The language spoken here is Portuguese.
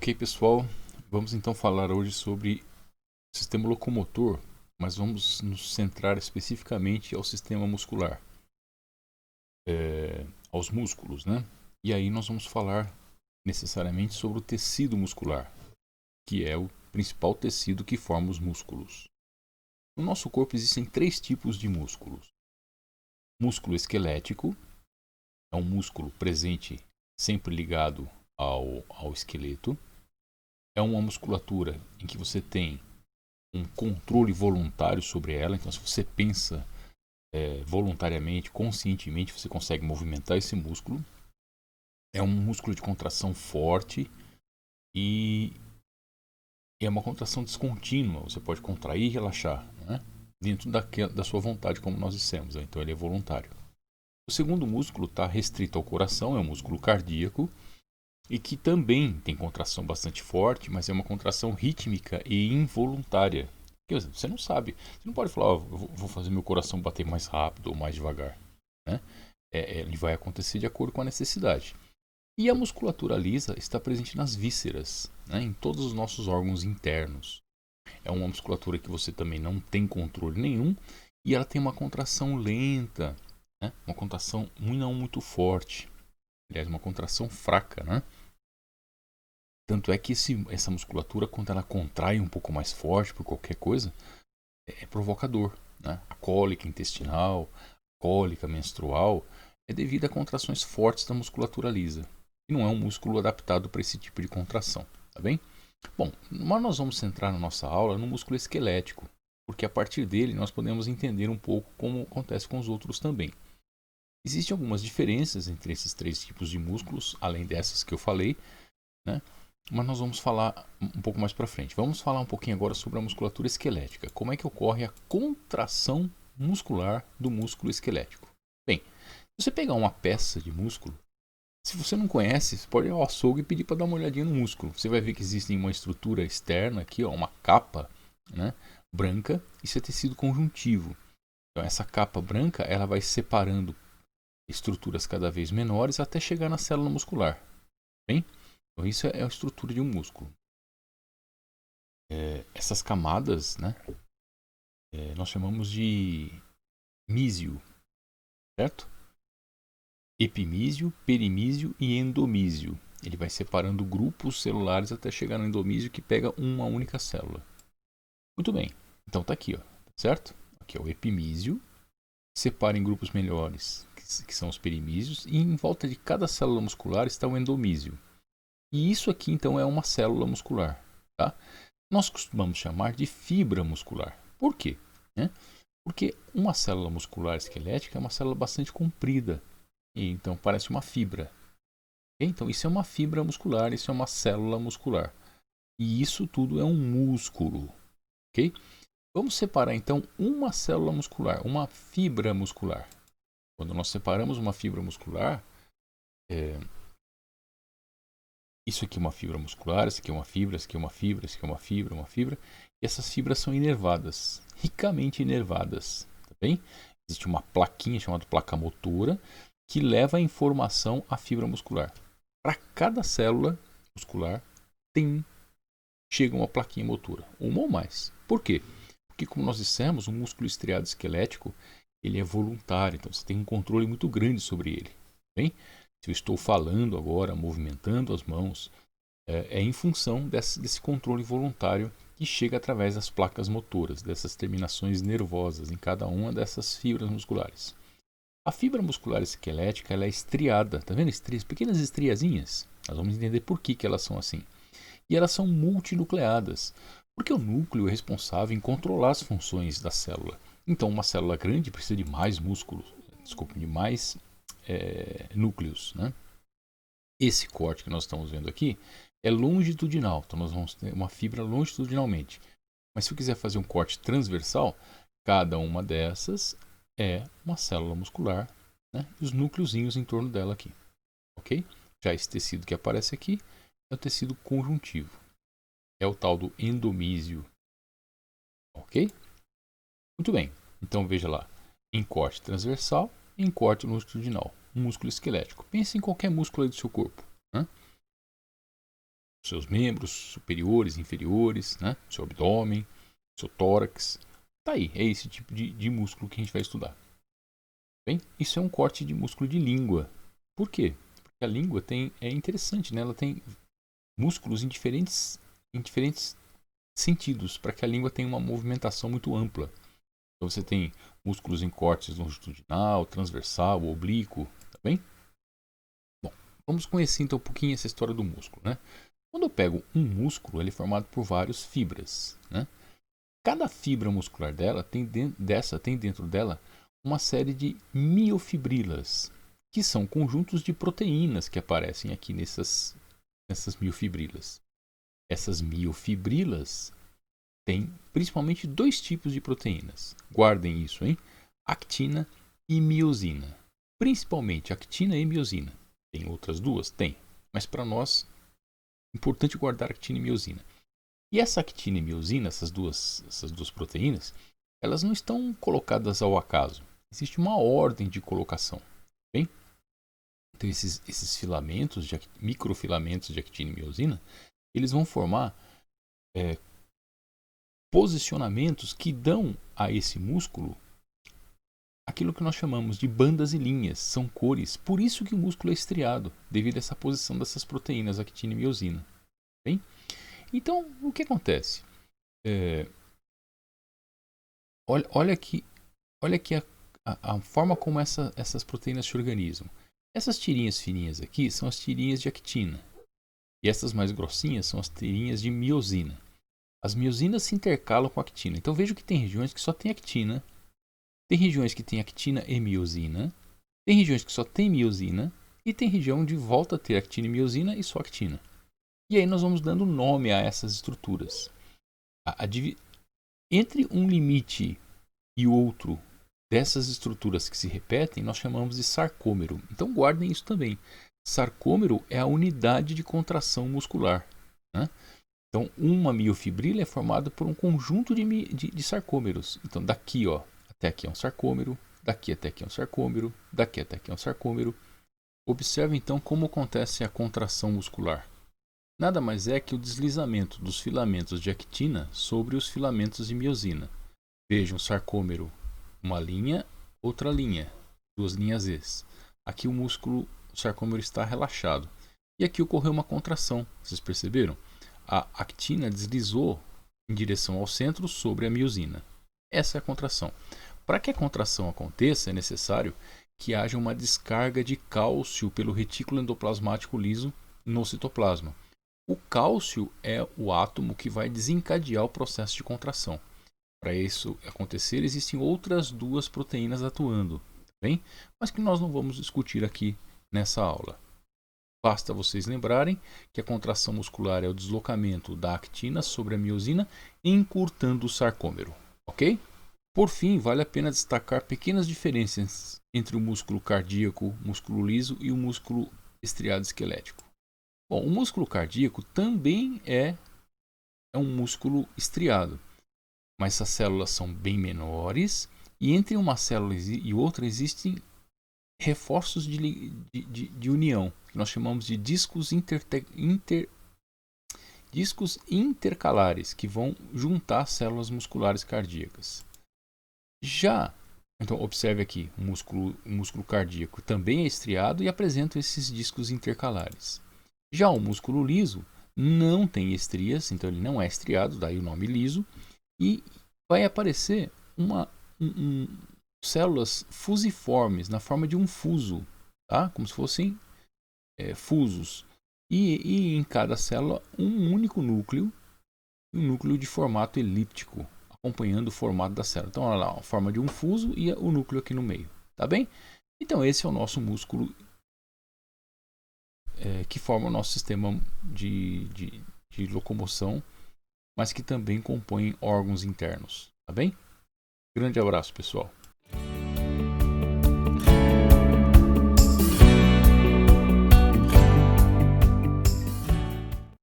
Ok, pessoal, vamos então falar hoje sobre o sistema locomotor, mas vamos nos centrar especificamente ao sistema muscular, aos músculos, né? E aí nós vamos falar necessariamente sobre o tecido muscular, que é o principal tecido que forma os músculos. No nosso corpo existem três tipos de músculos. Músculo esquelético é um músculo presente sempre ligado ao esqueleto. É uma musculatura em que você tem um controle voluntário sobre ela. Então, se você pensa voluntariamente, conscientemente, você consegue movimentar esse músculo. É um músculo de contração forte e é uma contração descontínua. Você pode contrair e relaxar, né? Dentro da sua vontade, como nós dissemos. Então, ele é voluntário. O segundo músculo está restrito ao coração, é um músculo cardíaco e que também tem contração bastante forte, mas é uma contração rítmica e involuntária. Você não sabe, você não pode falar, vou fazer meu coração bater mais rápido ou mais devagar, né? Ele vai acontecer de acordo com a necessidade. E a musculatura lisa está presente nas vísceras, né? Em todos os nossos órgãos internos. É uma musculatura que você também não tem controle nenhum e ela tem uma contração lenta, né? Uma contração não muito forte, aliás, uma contração fraca, né? Tanto é que essa musculatura, quando ela contrai um pouco mais forte por qualquer coisa, é provocador. Né? A cólica intestinal, a cólica menstrual, é devido a contrações fortes da musculatura lisa. E não é um músculo adaptado para esse tipo de contração. Tá bem? Bom, mas nós vamos centrar na nossa aula no músculo esquelético, porque a partir dele nós podemos entender um pouco como acontece com os outros também. Existem algumas diferenças entre esses três tipos de músculos, além dessas que eu falei, né? Mas nós vamos falar um pouco mais para frente. Vamos falar um pouquinho agora sobre a musculatura esquelética. Como é que ocorre a contração muscular do músculo esquelético? Bem, se você pegar uma peça de músculo, se você não conhece, você pode ir ao açougue e pedir para dar uma olhadinha no músculo. Você vai ver que existe uma estrutura externa aqui, ó, uma capa, né, branca. Isso é tecido conjuntivo. Então essa capa branca ela vai separando estruturas cada vez menores até chegar na célula muscular. Bem? Então, isso é a estrutura de um músculo. Essas camadas, né, nós chamamos de mísio, certo? Epimísio, perimísio e endomísio. Ele vai separando grupos celulares até chegar no endomísio que pega uma única célula. Muito bem. Então tá aqui, ó, certo? Aqui é o epimísio, separa em grupos melhores, que são os perimísios, e em volta de cada célula muscular está o endomísio. E isso aqui então é uma célula muscular, tá? Nós costumamos chamar de fibra muscular. Por quê? Porque uma célula muscular esquelética é uma célula bastante comprida, e então parece uma fibra. Então isso é uma fibra muscular, isso é uma célula muscular. E isso tudo é um músculo. Ok? Vamos separar então uma célula muscular, uma fibra muscular. Quando nós separamos uma fibra muscular, isso aqui é uma fibra muscular, isso aqui é uma fibra, isso aqui é uma fibra, isso aqui é uma fibra, uma fibra. E essas fibras são inervadas, ricamente inervadas. Tá bem? Existe uma plaquinha chamada placa motora que leva a informação à fibra muscular. Para cada célula muscular chega uma plaquinha motora, uma ou mais. Por quê? Porque, como nós dissemos, o músculo estriado esquelético ele é voluntário, então você tem um controle muito grande sobre ele. Bem? Se eu estou falando agora, movimentando as mãos, é em função desse controle voluntário que chega através das placas motoras, dessas terminações nervosas em cada uma dessas fibras musculares. A fibra muscular esquelética ela é estriada, tá vendo? Pequenas estriazinhas. Nós vamos entender por que elas são assim. E elas são multinucleadas, porque o núcleo é responsável em controlar as funções da célula. Então, uma célula grande precisa de mais músculos, de mais núcleos, né? Esse corte que nós estamos vendo aqui é longitudinal, então nós vamos ter uma fibra longitudinalmente. Mas se eu quiser fazer um corte transversal, cada uma dessas é uma célula muscular, né? E os núcleozinhos em torno dela aqui, ok? Já esse tecido que aparece aqui é o tecido conjuntivo, é o tal do endomísio, ok? Muito bem, então veja lá, em corte transversal e em corte longitudinal, um músculo esquelético. Pense em qualquer músculo aí do seu corpo, né? seus membros superiores, inferiores, né? Seu abdômen, seu tórax. Tá aí, é esse tipo de músculo que a gente vai estudar. Bem, isso é um corte de músculo de língua. Por quê? Porque a língua é interessante, né? Ela tem músculos em diferentes sentidos, para que a língua tenha uma movimentação muito ampla. Então você tem músculos em cortes longitudinal, transversal, oblíquo, tá bem? Bom, vamos conhecer então um pouquinho essa história do músculo, né? Quando eu pego um músculo, ele é formado por várias fibras, né? Cada fibra muscular dela tem dentro dela uma série de miofibrilas, que são conjuntos de proteínas que aparecem aqui nessas miofibrilas. Essas miofibrilas têm principalmente dois tipos de proteínas. Guardem isso, hein? Actina e miosina. Principalmente actina e miosina. Tem outras duas? Tem. Mas para nós, é importante guardar actina e miosina. E essa actina e miosina, essas duas proteínas, elas não estão colocadas ao acaso. Existe uma ordem de colocação. Bem? Então esses filamentos, microfilamentos de actina e miosina, eles vão formar posicionamentos que dão a esse músculo aquilo que nós chamamos de bandas e linhas, são cores. Por isso que o músculo é estriado, devido a essa posição dessas proteínas, actina e miosina. Bem? Então, o que acontece? Olha aqui a forma como essas proteínas se organizam. Essas tirinhas fininhas aqui são as tirinhas de actina. E essas mais grossinhas são as tirinhas de miosina. As miosinas se intercalam com a actina. Então vejo que tem regiões que só tem actina, tem regiões que tem actina e miosina, tem regiões que só tem miosina e tem região onde volta a ter actina e miosina e só actina. E aí nós vamos dando nome a essas estruturas. Entre um limite e outro dessas estruturas que se repetem, nós chamamos de sarcômero. Então guardem isso também. Sarcômero é a unidade de contração muscular, né? Então, uma miofibrila é formada por um conjunto de sarcômeros. Então, daqui até aqui é um sarcômero, daqui até aqui é um sarcômero, daqui até aqui é um sarcômero. Observe então como acontece a contração muscular. Nada mais é que o deslizamento dos filamentos de actina sobre os filamentos de miosina. Vejam, sarcômero, uma linha, outra linha, duas linhas Z. Aqui o sarcômero está relaxado. E aqui ocorreu uma contração, vocês perceberam? A actina deslizou em direção ao centro sobre a miosina. Essa é a contração. Para que a contração aconteça, é necessário que haja uma descarga de cálcio pelo retículo endoplasmático liso no citoplasma. O cálcio é o átomo que vai desencadear o processo de contração. Para isso acontecer, existem outras duas proteínas atuando, bem? Mas que nós não vamos discutir aqui nessa aula. Basta vocês lembrarem que a contração muscular é o deslocamento da actina sobre a miosina, encurtando o sarcômero, ok? Por fim, vale a pena destacar pequenas diferenças entre o músculo cardíaco, músculo liso e o músculo estriado esquelético. Bom, o músculo cardíaco também é um músculo estriado, mas essas células são bem menores e entre uma célula e outra existem reforços de união, que nós chamamos de discos intercalares, que vão juntar células musculares cardíacas. Então observe aqui, o músculo cardíaco também é estriado e apresenta esses discos intercalares. Já o músculo liso não tem estrias, então ele não é estriado, daí o nome liso, e vai aparecer células fusiformes na forma de um fuso, tá? Como se fossem fusos. E em cada célula um único núcleo, um núcleo de formato elíptico, acompanhando o formato da célula. Então, olha lá, a forma de um fuso e o núcleo aqui no meio, tá bem? Então, esse é o nosso músculo que forma o nosso sistema de locomoção, mas que também compõe órgãos internos, tá bem? Grande abraço, pessoal.